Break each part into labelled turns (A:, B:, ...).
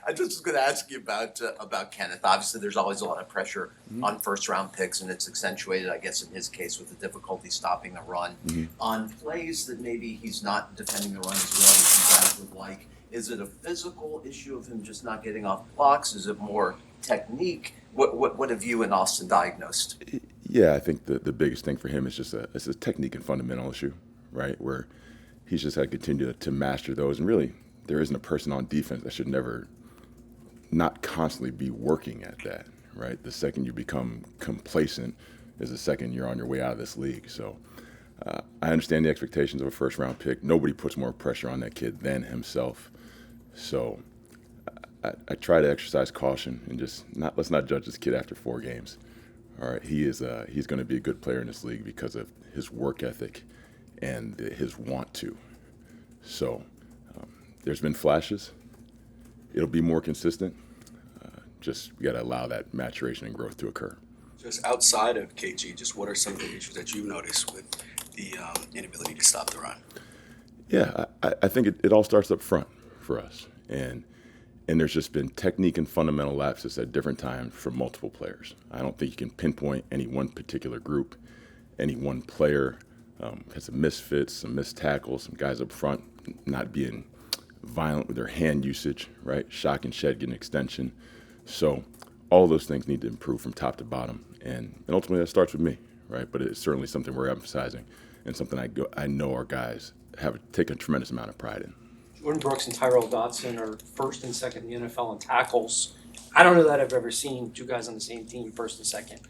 A: I just was going to ask you about Kenneth. Obviously, there's always a lot of pressure on first-round picks, and it's accentuated, I guess, in his case with the difficulty stopping the run. On plays that maybe he's not defending the run as well as you guys would like, is it a physical issue of him just not getting off blocks? Is it more technique? What have you and Austin diagnosed?
B: Yeah, I think the biggest thing for him is just it's a technique and fundamental issue, right? Where he's just had to continue to master those. And really, there isn't a person on defense that should never not constantly be working at that, right? The second you become complacent is the second you're on your way out of this league. So I understand the expectations of a first-round pick. Nobody puts more pressure on that kid than himself. So I try to exercise caution and just let's not judge this kid after 4 games. All right, he's going to be a good player in this league because of his work ethic and his want to. So there's been flashes. It'll be more consistent. Just we got to allow that maturation and growth to occur.
C: Just outside of KG, just what are some of the issues that you've noticed with the inability to stop the run?
B: Yeah, I think it all starts up front for us. And there's just been technique and fundamental lapses at different times for multiple players. I don't think you can pinpoint any one particular group, any one player. Has some misfits, some missed tackles, some guys up front not being violent with their hand usage, right? Shock and shed getting extension. So all those things need to improve from top to bottom. And ultimately that starts with me, right? But it's certainly something we're emphasizing and something I know our guys take a tremendous amount of pride in.
D: Jordan Brooks and Tyrell Dodson are first and second in the NFL in tackles. I don't know that I've ever seen 2 guys on the same team first and second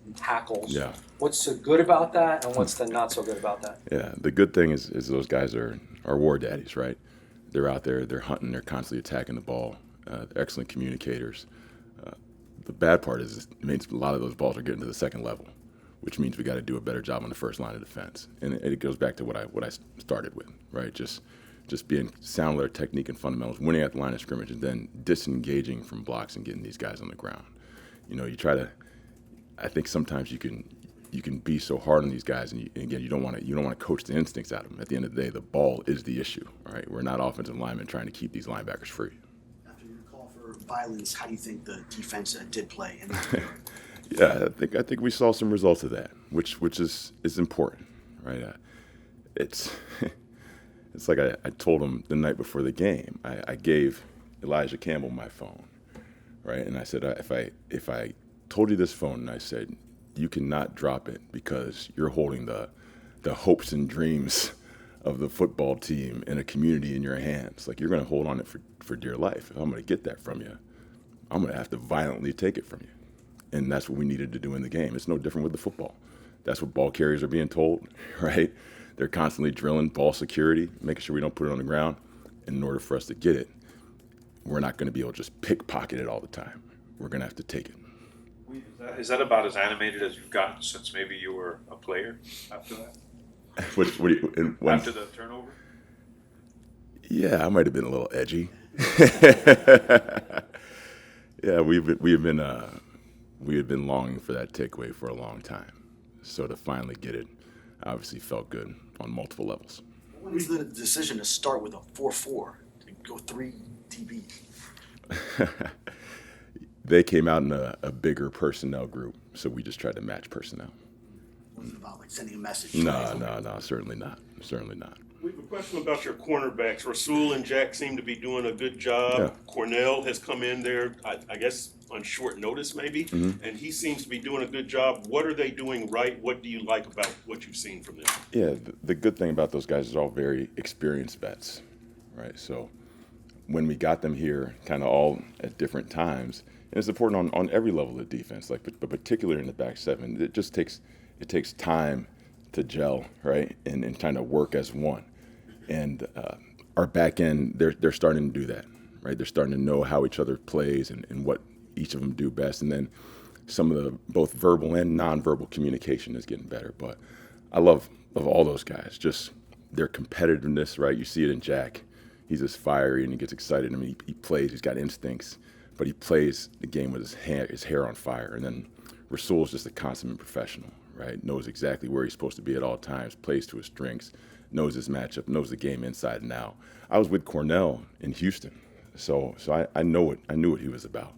D: in tackles.
B: Yeah.
D: What's so good about that, and what's the not so good about that?
B: Yeah, the good thing is those guys are war daddies, right? They're out there, they're hunting, they're constantly attacking the ball. They're excellent communicators. The bad part is it means a lot of those balls are getting to the second level, which means we got to do a better job on the first line of defense. And it goes back to what I started with, right? Just being sound with our technique and fundamentals, winning at the line of scrimmage, and then disengaging from blocks and getting these guys on the ground. You know, you try to. I think sometimes you can be so hard on these guys, and again, you don't want to coach the instincts out of them. At the end of the day, the ball is the issue, right? We're not offensive linemen trying to keep these linebackers free.
E: After your call for violence, how do you think the defense did play?
B: Yeah, I think we saw some results of that, which is important, right? It's like I told him the night before the game. I gave Elijah Campbell my phone, right? And I said, if I told you this phone and I said, you cannot drop it because you're holding the hopes and dreams of the football team and a community in your hands. Like, you're going to hold on it for dear life. If I'm going to get that from you, I'm going to have to violently take it from you. And that's what we needed to do in the game. It's no different with the football. That's what ball carriers are being told, right? They're constantly drilling ball security, making sure we don't put it on the ground. And in order for us to get it, we're not going to be able to just pickpocket it all the time. We're going to have to take it.
F: Is that about as animated as you've gotten since maybe you were a player after that? After the turnover?
B: Yeah, I might have been a little edgy. Yeah, we had been longing for that takeaway for a long time. So to finally get it obviously felt good on multiple levels.
E: What was the decision to start with a 4-4, to go 3 DBs?
B: They came out in a bigger personnel group, so we just tried to match personnel.
E: Was it about like sending a message?
B: No, certainly not. Certainly not.
G: We have a question about your cornerbacks. Rasul and Jack seem to be doing a good job.
B: Yeah.
G: Cornell has come in there, I guess, on short notice maybe, and he seems to be doing a good job. What are they doing right? What do you like about what you've seen from them?
B: Yeah, the good thing about those guys is all very experienced vets, right? So when we got them here kind of all at different times, and it's important on every level of defense, but particularly in the back seven, it takes time to gel, right, and kind of work as one. And our back end, they're starting to do that, right? They're starting to know how each other plays and what each of them do best. And then some of the both verbal and nonverbal communication is getting better. But I love all those guys, just their competitiveness, right? You see it in Jack. He's just fiery and he gets excited. I mean, he plays, he's got instincts, but he plays the game with his hair on fire. And then Rasul's just a consummate professional, right? Knows exactly where he's supposed to be at all times, plays to his strengths, knows his matchup, knows the game inside and out. I was with Cornell in Houston, So I knew what he was about,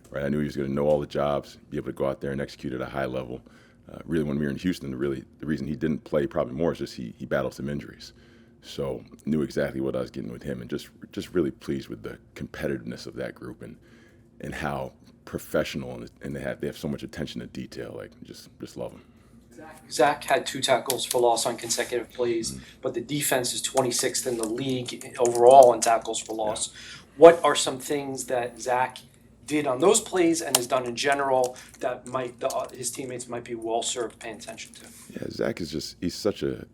B: right? I knew he was going to know all the jobs, be able to go out there and execute at a high level. Really, when we were in Houston, the reason he didn't play probably more is just he battled some injuries. So knew exactly what I was getting with him, and just really pleased with the competitiveness of that group and how professional and they have so much attention to detail. Like just love them.
D: Zach had 2 tackles for loss on consecutive plays, but the defense is 26th in the league overall in tackles for loss. What are some things that Zach did on those plays and has done in general that his teammates might be well served paying attention to?
B: Yeah, Zach he's such a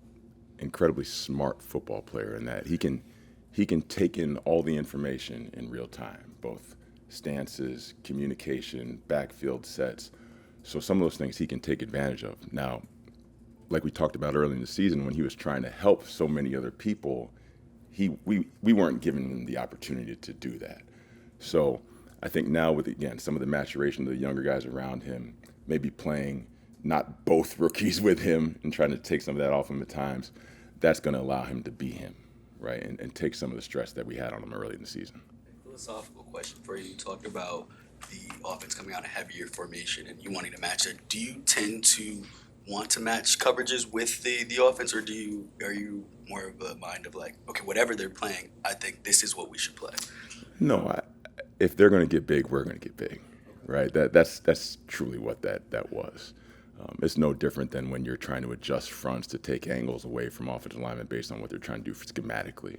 B: incredibly smart football player in that he can take in all the information in real time, both stances, communication, backfield sets. So some of those things he can take advantage of. Now, like we talked about early in the season, when he was trying to help so many other people, we weren't giving him the opportunity to do that. So I think now with, again, some of the maturation of the younger guys around him, maybe playing not both rookies with him and trying to take some of that off him at times, that's going to allow him to be him, right, and take some of the stress that we had on him early in the season.
C: Philosophical question for you. You talked about the offense coming out of heavier formation and you wanting to match it. Do you tend to want to match coverages with the offense, or are you more of a mind of like, okay, whatever they're playing, I think this is what we should play?
B: No, if they're going to get big, we're going to get big, right? That's truly what that was. It's no different than when you're trying to adjust fronts to take angles away from offensive linemen based on what they're trying to do schematically,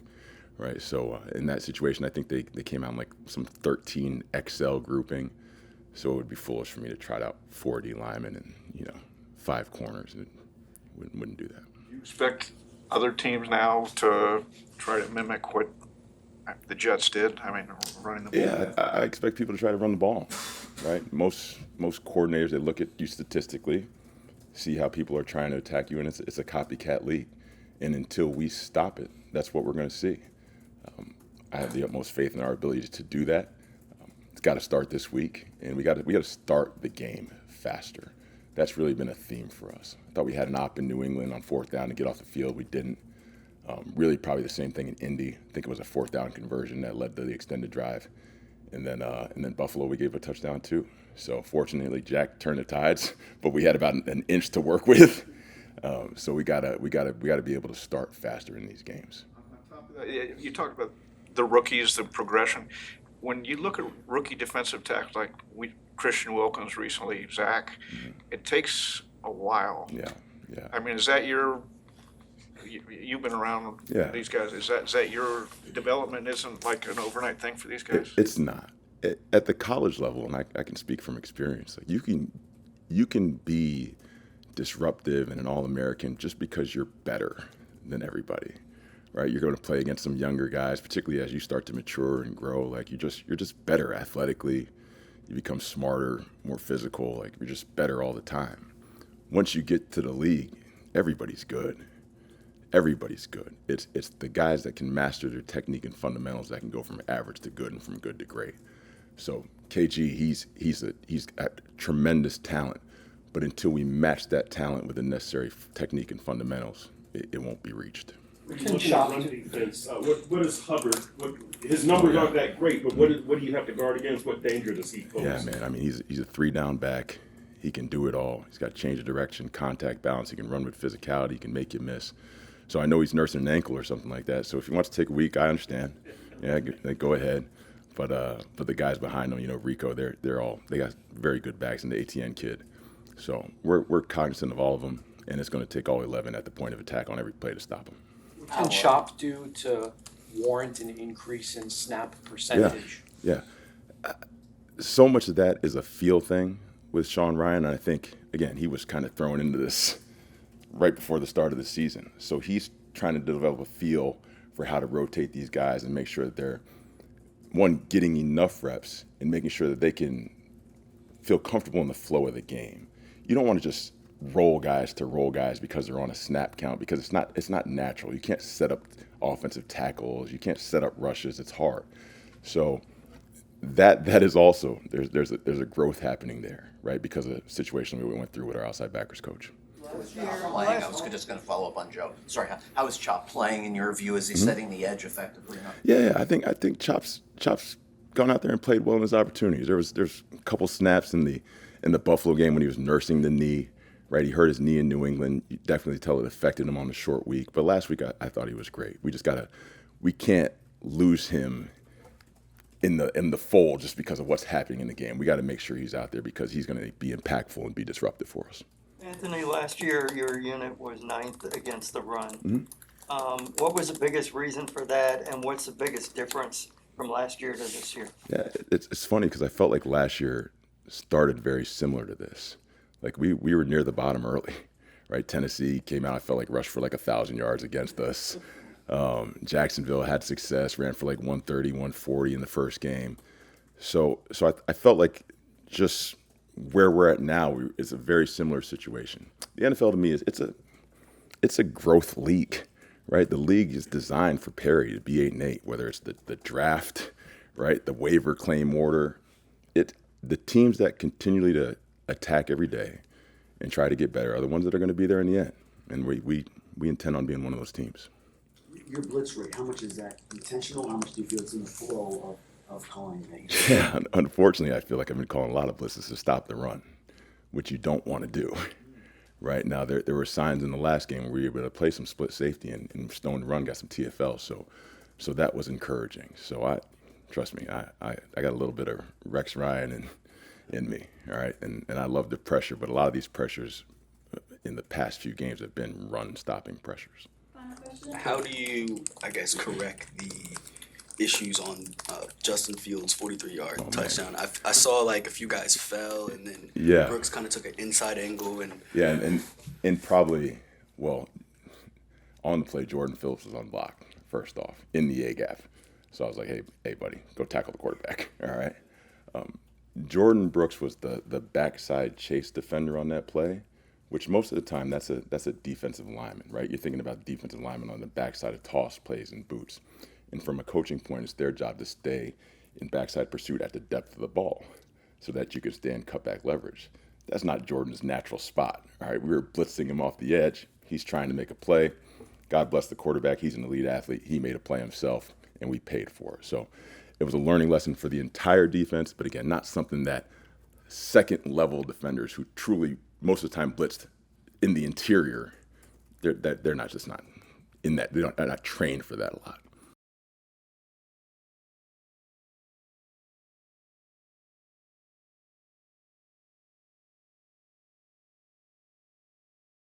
B: right? So in that situation, I think they came out in like some 13 XL grouping, so it would be foolish for me to try out 40 linemen and 5 corners, and wouldn't do that.
H: You expect other teams now to try to mimic what the Jets did? I mean, running the ball.
B: Yeah, I expect people to try to run the ball, right? Most coordinators, they look at you statistically, see how people are trying to attack you, and it's a copycat league. And until we stop it, that's what we're going to see. I have the utmost faith in our ability to do that. It's got to start this week, and we got to start the game faster. That's really been a theme for us. I thought we had an op in New England on 4th down to get off the field. We didn't. Really probably the same thing in Indy. I think it was a 4th down conversion that led to the extended drive. And then Buffalo, we gave a touchdown too. So fortunately, Jack turned the tides, but we had about an inch to work with. So we gotta be able to start faster in these games.
H: On top of that, you talked about the rookies, the progression. When you look at rookie defensive tackles like Christian Wilkins recently, Zach, it takes a while.
B: Yeah.
H: I mean, is that you've been around these guys? Is that your development isn't like an overnight thing for these guys?
B: It's not. At the college level, and I can speak from experience, like you can be disruptive and an All-American just because you're better than everybody, right? You're going to play against some younger guys, particularly as you start to mature and grow. Like you're just better athletically. You become smarter, more physical. Like you're just better all the time. Once you get to the league, everybody's good. Everybody's good. It's the guys that can master their technique and fundamentals that can go from average to good and from good to great. So KG, he's got tremendous talent, but until we match that talent with the necessary technique and fundamentals, it won't be reached.
G: Looking at run defense, what is Hubbard? His numbers aren't that great, but what do you have to guard against? What danger does he pose?
B: Yeah, man. I mean, he's a 3-down back. He can do it all. He's got change of direction, contact balance. He can run with physicality. He can make you miss. So I know he's nursing an ankle or something like that. So if he wants to take a week, I understand. Yeah, go ahead. But the guys behind him, Rico, they got very good backs, and the ATN kid. So we're cognizant of all of them, and it's going to take all 11 at the point of attack on every play to stop them.
D: What can Chop do to warrant an increase in snap percentage?
B: Yeah. So much of that is a feel thing with Sean Ryan, and I think, again, he was kind of thrown into this right before the start of the season. So he's trying to develop a feel for how to rotate these guys and make sure that they're, one, getting enough reps and making sure that they can feel comfortable in the flow of the game. You don't want to just roll guys because they're on a snap count, because it's not natural. You can't set up offensive tackles. You can't set up rushes. It's hard. So that is also, there's a growth happening there, right, because of the situation we went through with our outside backers coach.
A: Playing, I was just going to follow up on Joe. Sorry, how is Chop playing in your view? Is he setting the edge effectively enough?
B: Yeah, I think Chop's Chop's gone out there and played well in his opportunities. There's a couple snaps in the Buffalo game when he was nursing the knee, right? He hurt his knee in New England. You definitely tell it affected him on the short week. But last week I thought he was great. We can't lose him in the fold just because of what's happening in the game. We got to make sure he's out there because he's going to be impactful and be disruptive for us.
I: Anthony, last year your unit was 9th against the run. What was the biggest reason for that, and what's the biggest difference from last year to this year?
B: Yeah, it's funny because I felt like last year started very similar to this. Like we were near the bottom early, right? Tennessee came out, I felt like rushed for like 1,000 yards against us. Jacksonville had success, ran for like 130, 140 in the first game. So I felt like just where we're at now is a very similar situation. The NFL to me it's a growth league, right? The league is designed for parity to be 8-8, whether it's the draft, right, the waiver claim order. The teams that continually to attack every day and try to get better are the ones that are going to be there in the end. And we intend on being one of those teams.
J: Your blitz rate, how much is that intentional? How much do you feel it's in the flow of calling things?
B: Yeah, unfortunately, I feel like I've been calling a lot of blitzes to stop the run, which you don't want to do. Right now, there were signs in the last game where we were able to play some split safety, and Stone Run got some TFL, so that was encouraging. So trust me, I got a little bit of Rex Ryan in me, all right, and I love the pressure, but a lot of these pressures in the past few games have been run-stopping pressures.
C: How do you, I guess, correct the issues on Justin Fields' 43-yard touchdown? I saw like a few guys fell, and then Brooks kind of took an inside angle, and
B: and probably, well, on the play, Jordan Phillips was unblocked first off in the A gap, so I was like, hey buddy, go tackle the quarterback, all right. Jordan Brooks was the backside chase defender on that play, which most of the time that's a defensive lineman, right? You're thinking about defensive lineman on the backside of toss plays and boots. And from a coaching point, it's their job to stay in backside pursuit at the depth of the ball so that you can stay in cutback leverage. That's not Jordan's natural spot, all right? We were blitzing him off the edge. He's trying to make a play. God bless the quarterback. He's an elite athlete. He made a play himself, and we paid for it. So it was a learning lesson for the entire defense, but again, not something that second-level defenders who truly most of the time blitzed in the interior, they're not in that. They're not trained for that a lot.